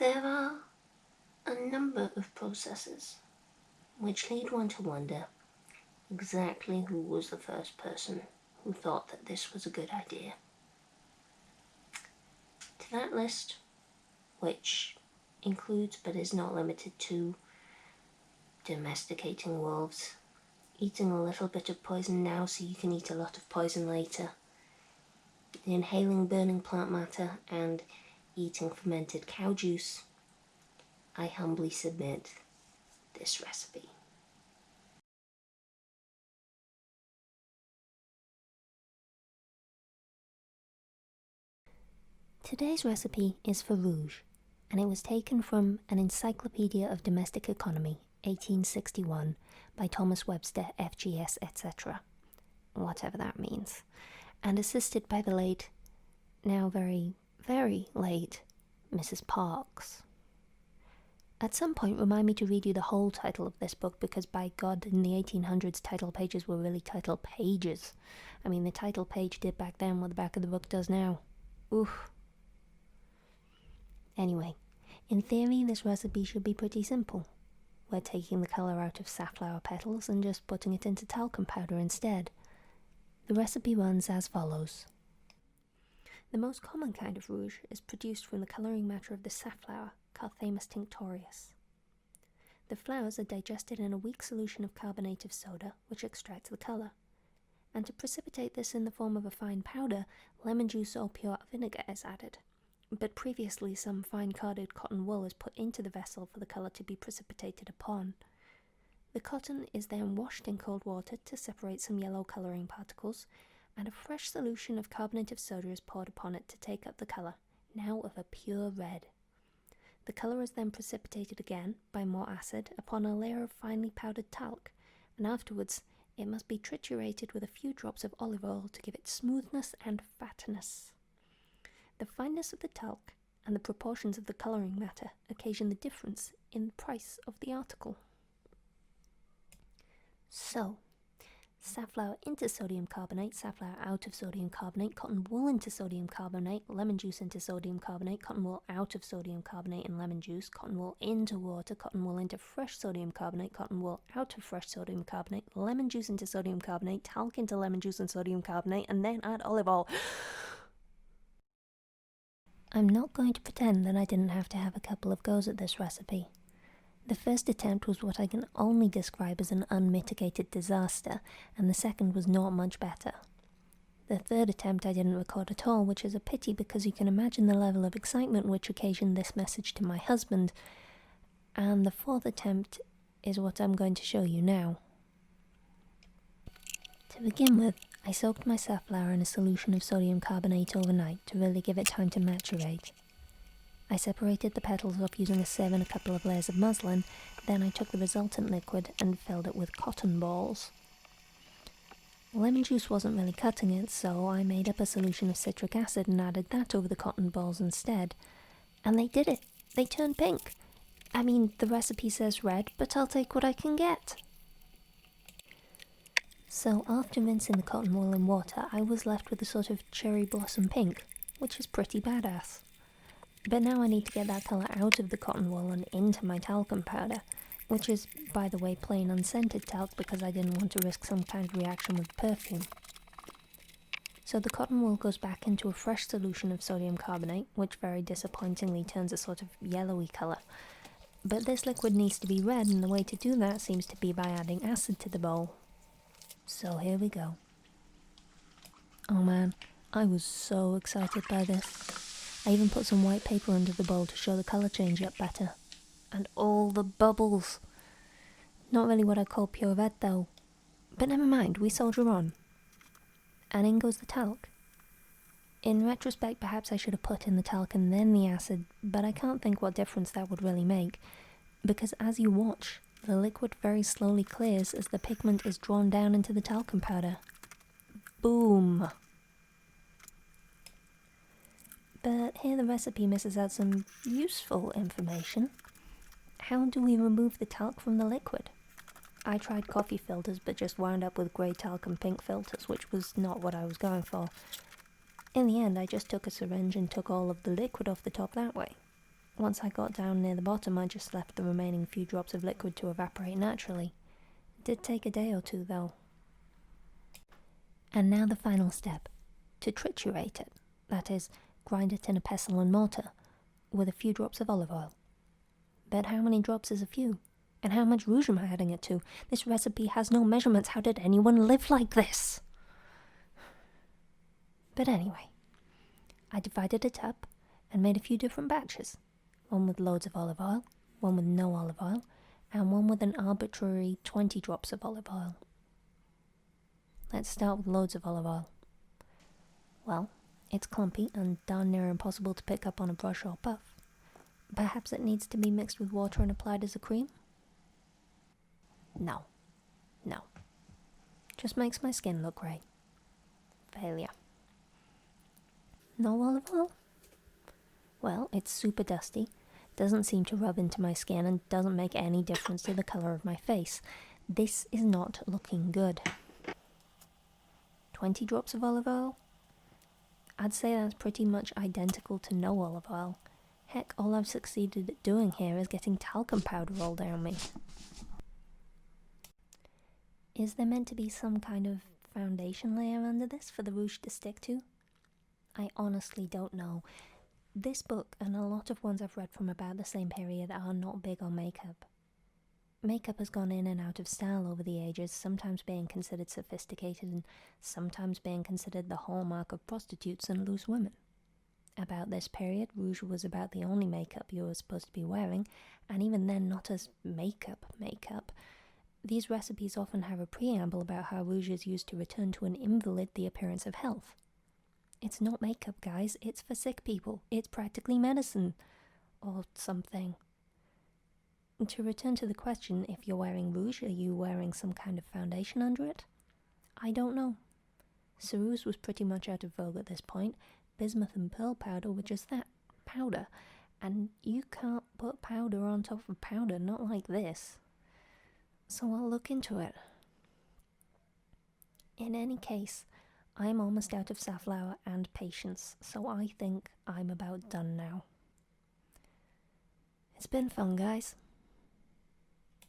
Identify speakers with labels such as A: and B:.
A: There are a number of processes which lead one to wonder exactly who was the first person who thought that this was a good idea. To that list, which includes but is not limited to domesticating wolves, eating a little bit of poison now so you can eat a lot of poison later, inhaling burning plant matter, and eating fermented cow juice, I humbly submit this recipe. Today's recipe is for Rouge, and it was taken from an Encyclopedia of Domestic Economy, 1861, by Thomas Webster, FGS, etc., whatever that means, and assisted by the late, now very, very late, Mrs. Parks. At some point, remind me to read you the whole title of this book, because by God, in the 1800s, title pages were really title pages. I mean, the title page did back then what the back of the book does now. Oof. Anyway, in theory, this recipe should be pretty simple. We're taking the colour out of safflower petals and just putting it into talcum powder instead. The recipe runs as follows. The most common kind of rouge is produced from the colouring matter of the safflower, Carthamus tinctorius. The flowers are digested in a weak solution of carbonate of soda, which extracts the colour. And to precipitate this in the form of a fine powder, lemon juice or pure vinegar is added. But previously some fine carded cotton wool is put into the vessel for the colour to be precipitated upon. The cotton is then washed in cold water to separate some yellow colouring particles, and a fresh solution of carbonate of soda is poured upon it to take up the colour, now of a pure red. The colour is then precipitated again, by more acid, upon a layer of finely powdered talc, and afterwards it must be triturated with a few drops of olive oil to give it smoothness and fatness. The fineness of the talc and the proportions of the colouring matter occasion the difference in the price of the article. So, safflower into sodium carbonate, safflower out of sodium carbonate, cotton wool into sodium carbonate, lemon juice into sodium carbonate, cotton wool out of sodium carbonate and lemon juice, cotton wool into water, cotton wool into fresh sodium carbonate, cotton wool out of fresh sodium carbonate, lemon juice into sodium carbonate, talc into lemon juice and sodium carbonate, and then add olive oil. I'm not going to pretend that I didn't have to have a couple of goes at this recipe. The first attempt was what I can only describe as an unmitigated disaster, and the second was not much better. The third attempt I didn't record at all, which is a pity because you can imagine the level of excitement which occasioned this message to my husband, and the fourth attempt is what I'm going to show you now. To begin with, I soaked my safflower in a solution of sodium carbonate overnight to really give it time to maturate. I separated the petals off using a sieve and a couple of layers of muslin, then I took the resultant liquid and filled it with cotton balls. Lemon juice wasn't really cutting it, so I made up a solution of citric acid and added that over the cotton balls instead. And they did it! They turned pink! I mean, the recipe says red, but I'll take what I can get. So after rinsing the cotton wool in water, I was left with a sort of cherry blossom pink, which is pretty badass. But now I need to get that colour out of the cotton wool and into my talcum powder, which is, by the way, plain unscented talc because I didn't want to risk some kind of reaction with perfume. So the cotton wool goes back into a fresh solution of sodium carbonate, which very disappointingly turns a sort of yellowy colour. But this liquid needs to be red, and the way to do that seems to be by adding acid to the bowl. So here we go. Oh man, I was so excited by this. I even put some white paper under the bowl to show the colour change up better. And all the bubbles. Not really what I call pure red though. But never mind, we soldier on. And in goes the talc. In retrospect, perhaps I should have put in the talc and then the acid, but I can't think what difference that would really make. Because as you watch, the liquid very slowly clears as the pigment is drawn down into the talcum powder. Boom! But here the recipe misses out some useful information. How do we remove the talc from the liquid? I tried coffee filters but just wound up with grey talc and pink filters, which was not what I was going for. In the end, I just took a syringe and took all of the liquid off the top that way. Once I got down near the bottom, I just left the remaining few drops of liquid to evaporate naturally. It did take a day or two, though. And now the final step, to triturate it, that is, grind it in a pestle and mortar, with a few drops of olive oil. But how many drops is a few? And how much rouge am I adding it to? This recipe has no measurements. How did anyone live like this? But anyway, I divided it up and made a few different batches. One with loads of olive oil, one with no olive oil, and one with an arbitrary 20 drops of olive oil. Let's start with loads of olive oil. Well, it's clumpy and darn near impossible to pick up on a brush or puff. Perhaps it needs to be mixed with water and applied as a cream? No. Just makes my skin look grey. Failure. No olive oil? Well, it's super dusty, doesn't seem to rub into my skin, and doesn't make any difference to the colour of my face. This is not looking good. 20 drops of olive oil? I'd say that's pretty much identical to no olive oil. Heck, all I've succeeded at doing here is getting talcum powder all down me. Is there meant to be some kind of foundation layer under this for the rouge to stick to? I honestly don't know. This book, and a lot of ones I've read from about the same period, are not big on makeup. Makeup has gone in and out of style over the ages, sometimes being considered sophisticated and sometimes being considered the hallmark of prostitutes and loose women. About this period, rouge was about the only makeup you were supposed to be wearing, and even then not as makeup. These recipes often have a preamble about how rouge is used to return to an invalid the appearance of health. It's not makeup, guys, it's for sick people. It's practically medicine. Or something. To return to the question, if you're wearing rouge, are you wearing some kind of foundation under it? I don't know. Ceruse was pretty much out of vogue at this point. Bismuth and pearl powder were just that, powder. And you can't put powder on top of powder, not like this. So I'll look into it. In any case, I'm almost out of safflower and patience, so I think I'm about done now. It's been fun, guys.